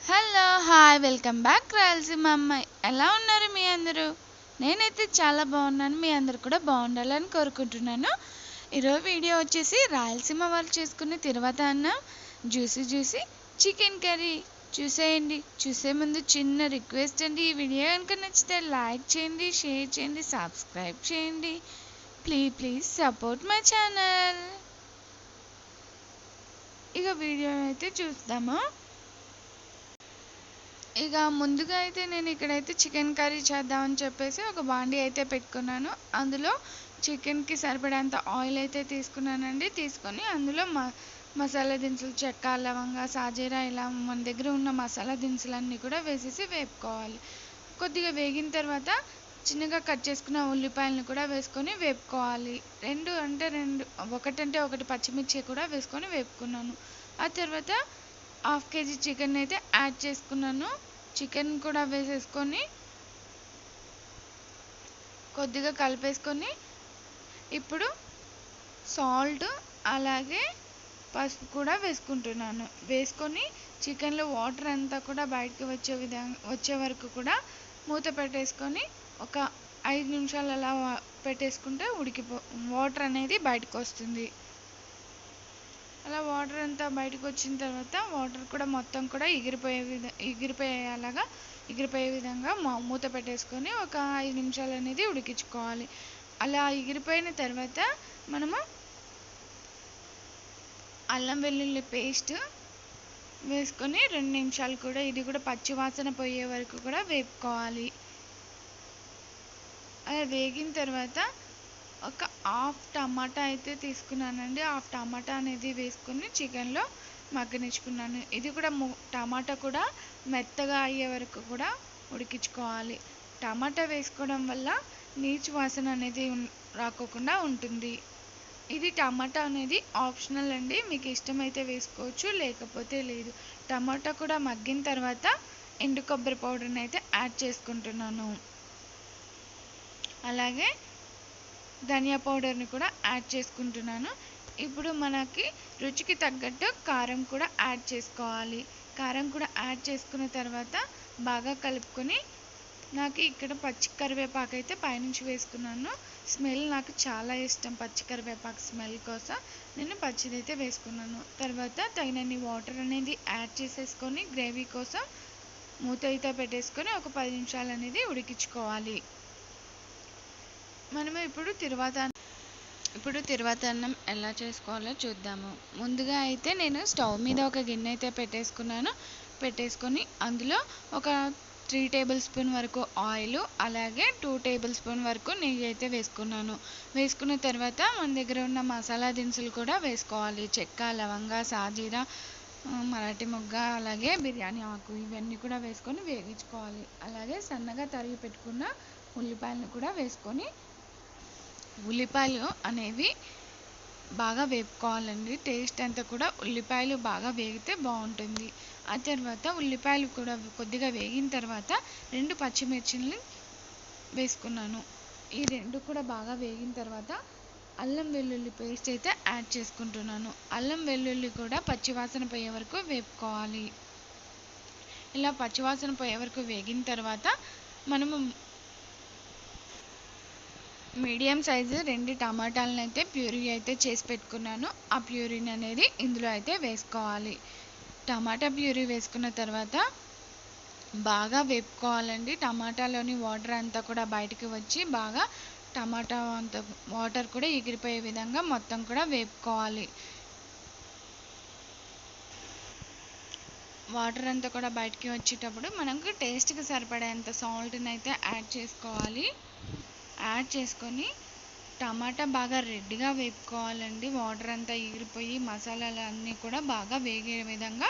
Hello hi welcome back Rayalaseema అమ్మాయి. ఎలా ఉన్నారు మీ అందరూ? నేనైతే చాలా బాగున్నాను. మీ అందరూ కూడా బాగుండాలని కోరుకుంటున్నాను. ఈరోజు వీడియో వచ్చేసి రాయలసీమ వాళ్ళు చేసుకునే తిరువాత అన్నం జ్యూసీ చికెన్ కర్రీ చూసేయండి. చూసే ముందు చిన్న రిక్వెస్ట్ అండి, ఈ వీడియో కనుక నచ్చితే లైక్ చేయండి, షేర్ చేయండి, సబ్స్క్రైబ్ చేయండి. Please support my channel. ఇక వీడియో అయితే చూద్దాము. ఇక ముందుగా అయితే నేను ఇక్కడైతే చికెన్ కర్రీ చేద్దామని చెప్పేసి ఒక బాండీ అయితే పెట్టుకున్నాను. అందులో చికెన్కి సరిపడేంత ఆయిల్ అయితే తీసుకున్నానండి. తీసుకొని అందులో మసాలా దినుసులు, చెక్క, లవంగ, సాజీరా, ఇలా మన దగ్గర ఉన్న మసాలా దినుసులన్నీ కూడా వేసేసి వేపుకోవాలి. కొద్దిగా వేగిన తర్వాత చిన్నగా కట్ చేసుకున్న ఉల్లిపాయలను కూడా వేసుకొని వేపుకోవాలి. ఒకటంటే ఒకటి పచ్చిమిర్చి కూడా వేసుకొని వేపుకున్నాను. ఆ తర్వాత 1/2 kg చికెన్ అయితే యాడ్ చేసుకున్నాను. చికెన్ కూడా వేసేసుకొని కొద్దిగా కలిపేసుకొని ఇప్పుడు సాల్ట్ అలాగే పసుపు కూడా వేసుకుంటున్నాను. వేసుకొని చికెన్లో వాటర్ అంతా కూడా బయటకు వచ్చే వరకు కూడా మూత పెట్టేసుకొని ఒక 5 నిమిషాలు అలా పెట్టేసుకుంటే వాటర్ అనేది బయటకు వస్తుంది. అలా వాటర్ అంతా బయటకు వచ్చిన తర్వాత వాటర్ కూడా మొత్తం కూడా ఎగిరిపోయే విధంగా మూత పెట్టేసుకొని ఒక 5 నిమిషాలు అనేది ఉడికించుకోవాలి. అలా ఎగిరిపోయిన తర్వాత మనము అల్లం వెల్లుల్లి పేస్ట్ వేసుకొని 2 నిమిషాలు కూడా ఇది కూడా పచ్చి వాసన పోయే వరకు కూడా వేపుకోవాలి. అలా వేగిన తర్వాత ఒక 1/2 టమాటా అయితే తీసుకున్నానండి. 1/2 టమాటా అనేది వేసుకొని చికెన్లో మగ్గనిచ్చుకున్నాను. ఇది కూడా టమాటా కూడా మెత్తగా అయ్యే వరకు కూడా ఉడికించుకోవాలి. టమాటా వేసుకోవడం వల్ల నీచు వాసన అనేది రాకోకుండా ఉంటుంది. ఇది టమాటా అనేది ఆప్షనల్ అండి, మీకు ఇష్టమైతే వేసుకోవచ్చు, లేకపోతే లేదు. టమాటా కూడా మగ్గిన తర్వాత ఎండు కొబ్బరి పౌడర్ని అయితే యాడ్ చేసుకుంటున్నాను. అలాగే ధనియా పౌడర్ని కూడా యాడ్ చేసుకుంటున్నాను. ఇప్పుడు మనకి రుచికి తగ్గట్టు కారం కూడా యాడ్ చేసుకోవాలి. కారం కూడా యాడ్ చేసుకున్న తర్వాత బాగా కలుపుకొని నాకు ఇక్కడ పచ్చి కరివేపాకు అయితే పైనుంచి వేసుకున్నాను. స్మెల్ నాకు చాలా ఇష్టం. పచ్చి కరివేపాకు స్మెల్ కోసం నేను పచ్చిదైతే వేసుకున్నాను. తర్వాత తగినన్ని వాటర్ అనేది యాడ్ చేసేసుకొని గ్రేవీ కోసం మూత అయితే పెట్టేసుకొని ఒక 10 నిమిషాలు అనేది ఉడికించుకోవాలి. మనము ఇప్పుడు తిరువాత అన్నం ఎలా చేసుకోవాలో చూద్దాము. ముందుగా అయితే నేను స్టవ్ మీద ఒక గిన్నె అయితే పెట్టేసుకొని అందులో ఒక 3 టేబుల్ స్పూన్ వరకు ఆయిల్ అలాగే 2 టేబుల్ స్పూన్ వరకు నెయ్యి అయితే వేసుకున్నాను. వేసుకున్న తర్వాత మన దగ్గర ఉన్న మసాలా దినుసులు కూడా వేసుకోవాలి. చెక్క, లవంగ, సాజీరా, మరాఠీ మొగ్గ, అలాగే బిర్యానీ ఆకు, ఇవన్నీ కూడా వేసుకొని వేగించుకోవాలి. అలాగే సన్నగా తరిగి పెట్టుకున్న ఉల్లిపాయలను కూడా వేసుకొని ఉల్లిపాయలు అనేవి బాగా వేపుకోవాలండి. టేస్ట్ అంతా కూడా ఉల్లిపాయలు బాగా వేగితే బాగుంటుంది. ఆ తర్వాత ఉల్లిపాయలు కూడా కొద్దిగా వేగిన తర్వాత 2 పచ్చిమిర్చిని వేసుకున్నాను. ఈ 2 కూడా బాగా వేగిన తర్వాత అల్లం వెల్లుల్లి పేస్ట్ అయితే యాడ్ చేసుకుంటున్నాను. అల్లం వెల్లుల్లి కూడా పచ్చివాసన పోయే వరకు వేపుకోవాలి. ఇలా పచ్చివాసన పోయే వరకు వేగిన తర్వాత మనము మీడియం సైజు 2 టమాటాలను అయితే ప్యూరీ అయితే చేసి పెట్టుకున్నాను. ఆ ప్యూరీని అనేది ఇందులో అయితే వేసుకోవాలి. టమాటా ప్యూరీ వేసుకున్న తర్వాత బాగా వేపుకోవాలండి. టమాటాలోని వాటర్ అంతా కూడా బయటికి వచ్చి బాగా టమాటా అంతా వాటర్ కూడా ఎగిరిపోయే విధంగా మొత్తం కూడా వేపుకోవాలి. వాటర్ అంతా కూడా బయటికి వచ్చేటప్పుడు మనకు టేస్ట్కి సరిపడేంత సాల్ట్ని అయితే యాడ్ చేసుకోవాలి. యాడ్ చేసుకొని టమాటా బాగా రెడ్గా వేపుకోవాలండి. వాటర్ అంతా ఎగిరిపోయి మసాలాలు అన్నీ కూడా బాగా వేగే విధంగా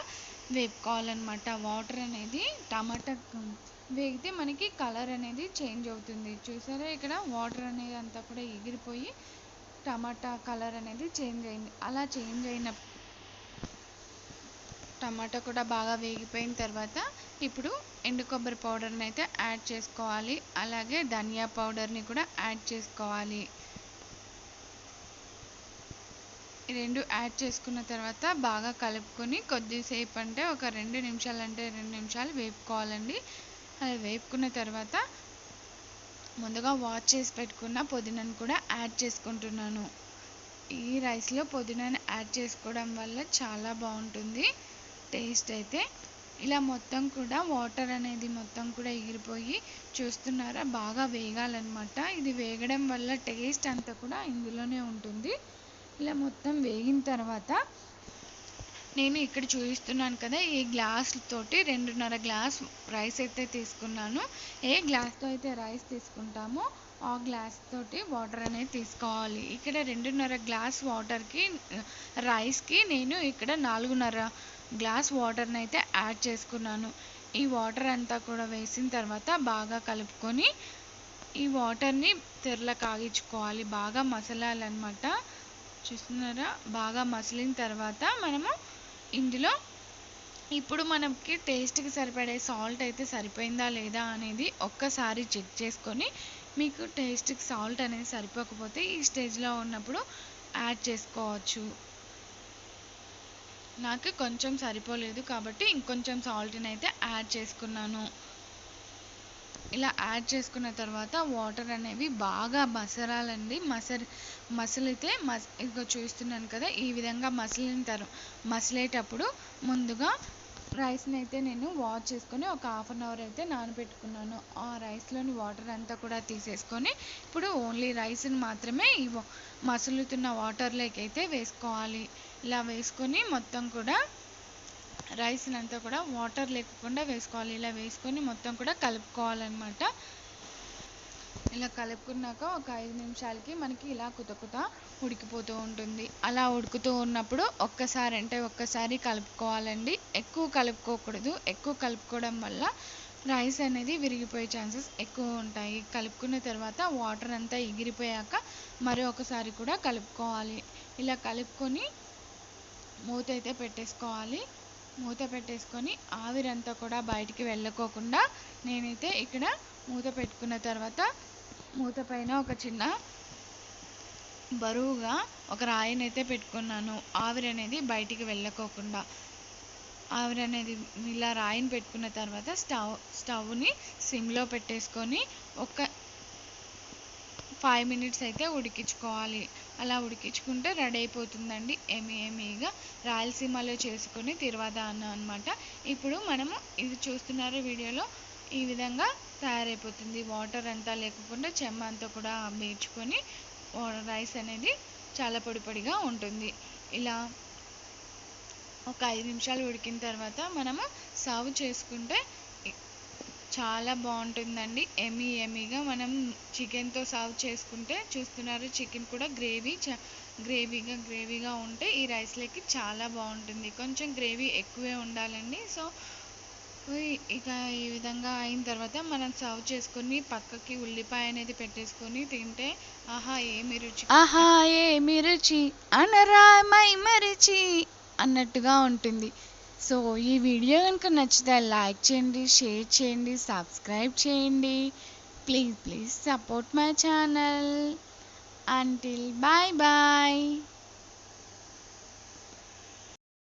వేపుకోవాలన్నమాట. వాటర్ అనేది టమాటా వేగితే మనకి కలర్ అనేది చేంజ్ అవుతుంది. చూసారా, ఇక్కడ వాటర్ అనేది అంతా కూడా ఎగిరిపోయి టమాటా కలర్ అనేది చేంజ్ అయింది. అలా చేంజ్ అయిన టమాటా కూడా బాగా వేగిపోయిన తర్వాత ఇప్పుడు ఎండు కొబ్బరి పౌడర్ని అయితే యాడ్ చేసుకోవాలి. అలాగే ధనియా పౌడర్ని కూడా యాడ్ చేసుకోవాలి. ఈ రెండు యాడ్ చేసుకున్న తర్వాత బాగా కలుపుకొని కొద్దిసేపు అంటే ఒక 2 నిమిషాలు అంటే 2 నిమిషాలు వేపుకోవాలండి. అది వేపుకున్న తర్వాత ముందుగా వాష్ చేసి పెట్టుకున్న పుదీనాను కూడా యాడ్ చేసుకుంటున్నాను. ఈ రైస్లో పుదీనాను యాడ్ చేసుకోవడం వల్ల చాలా బాగుంటుంది టేస్ట్ అయితే. ఇలా మొత్తం కూడా వాటర్ అనేది మొత్తం కూడా ఎగిరిపోయి చూస్తున్నారా బాగా వేగాలన్నమాట. ఇది వేగడం వల్ల టేస్ట్ అంతా కూడా ఇందులోనే ఉంటుంది. ఇలా మొత్తం వేగిన తర్వాత నేను ఇక్కడ చూపిస్తున్నాను కదా, ఈ గ్లాస్ తోటి 2.5 గ్లాస్ రైస్ అయితే తీసుకున్నాను. ఏ గ్లాస్తో అయితే రైస్ తీసుకుంటామో ఆ గ్లాస్ తోటి వాటర్ అనేది తీసుకోవాలి. ఇక్కడ 2.5 గ్లాస్ వాటర్కి రైస్కి నేను ఇక్కడ 4.5 గ్లాస్ వాటర్ని అయితే యాడ్ చేసుకున్నాను. ఈ వాటర్ అంతా కూడా వేసిన తర్వాత బాగా కలుపుకొని ఈ వాటర్ని తెరల కాగించుకోవాలి. బాగా మసలాలన్నమాట. చూస్తున్నారా బాగా మసిలిన తర్వాత మనము ఇందులో ఇప్పుడు మనకి టేస్ట్కి సరిపడే సాల్ట్ అయితే సరిపోయిందా లేదా అనేది ఒక్కసారి చెక్ చేసుకొని మీకు టేస్ట్కి సాల్ట్ అనేది సరిపోకపోతే ఈ స్టేజ్లో ఉన్నప్పుడు యాడ్ చేసుకోవచ్చు. నాకు కొంచెం సరిపోలేదు కాబట్టి ఇంకొంచెం సాల్ట్ని అయితే యాడ్ చేసుకున్నాను. ఇలా యాడ్ చేసుకున్న తర్వాత వాటర్ అనేవి బాగా మసలాలండి. మసలితే ఇదిగో చూస్తున్నాను కదా, ఈ విధంగా మసిలేటప్పుడు ముందుగా రైస్ని అయితే నేను వాష్ చేసుకొని ఒక 1/2 అవర్ అయితే నానబెట్టుకున్నాను. ఆ రైస్లోని వాటర్ అంతా కూడా తీసేసుకొని ఇప్పుడు ఓన్లీ రైస్ని మాత్రమే ఈ మసులుతున్న వాటర్లోకి అయితే వేసుకోవాలి. ఇలా వేసుకొని మొత్తం కూడా రైస్ని అంతా కూడా వాటర్ లేకుండా వేసుకోవాలి. ఇలా వేసుకొని మొత్తం కూడా కలుపుకోవాలన్నమాట. ఇలా కలుపుకున్నాక ఒక 5 నిమిషాలకి మనకి ఇలా కుత ఉడికిపోతూ ఉంటుంది. అలా ఉడుకుతూ ఉన్నప్పుడు ఒక్కసారి కలుపుకోవాలండి. ఎక్కువ కలుపుకోకూడదు. ఎక్కువ కలుపుకోవడం వల్ల రైస్ అనేది విరిగిపోయే ఛాన్సెస్ ఎక్కువ ఉంటాయి. కలుపుకున్న తర్వాత వాటర్ అంతా ఎగిరిపోయాక ఒకసారి కూడా కలుపుకోవాలి. ఇలా కలుపుకొని మూత అయితే పెట్టేసుకోవాలి. మూత పెట్టేసుకొని ఆవిరంతా కూడా బయటికి వెళ్ళకోకుండా నేనైతే ఇక్కడ మూత పెట్టుకున్న తర్వాత మూత పైన ఒక చిన్న బరువుగా ఒక రాయిని అయితే పెట్టుకున్నాను. ఆవిరి అనేది బయటికి వెళ్ళకోకుండా. ఆవిరి అనేది ఇలా రాయిని పెట్టుకున్న తర్వాత స్టవ్ని సిమ్లో పెట్టేసుకొని ఒక 5 మినిట్స్ అయితే ఉడికించుకోవాలి. అలా ఉడికించుకుంటే రెడీ అయిపోతుందండి ఎమ్మీగా రాయలసీమలో చేసుకుని తిరువాత అన్నం అనమాట. ఇప్పుడు మనము ఇది చూస్తున్నారు వీడియోలో, ఈ విధంగా తయారైపోతుంది. వాటర్ అంతా లేకుండా చెమ్మ అంతా కూడా బీడ్చుకొని రైస్ అనేది చాలా పొడిగా ఉంటుంది. ఇలా ఒక 5 నిమిషాలు ఉడికిన తర్వాత మనము సర్వ్ చేసుకుంటే చాలా బాగుంటుందండి. ఎమ్మీగా మనం చికెన్తో సర్వ్ చేసుకుంటే చూస్తున్నారు, చికెన్ కూడా గ్రేవీగా ఉంటే ఈ రైస్లోకి చాలా బాగుంటుంది. కొంచెం గ్రేవీ ఎక్కువే ఉండాలండి. సో ఇక ఈ విధంగా అయిన తర్వాత మనం సర్వ్ చేసుకొని పక్కకి ఉల్లిపాయ అనేది పెట్టేసుకొని తింటే ఆహా ఏమి రుచి అనరా మై మరిచి అన్నట్టుగా ఉంటుంది. సో ఈ వీడియో కనుక నచ్చితే లైక్ చేయండి, షేర్ చేయండి, సబ్స్క్రైబ్ చేయండి. Please support my channel. Until bye.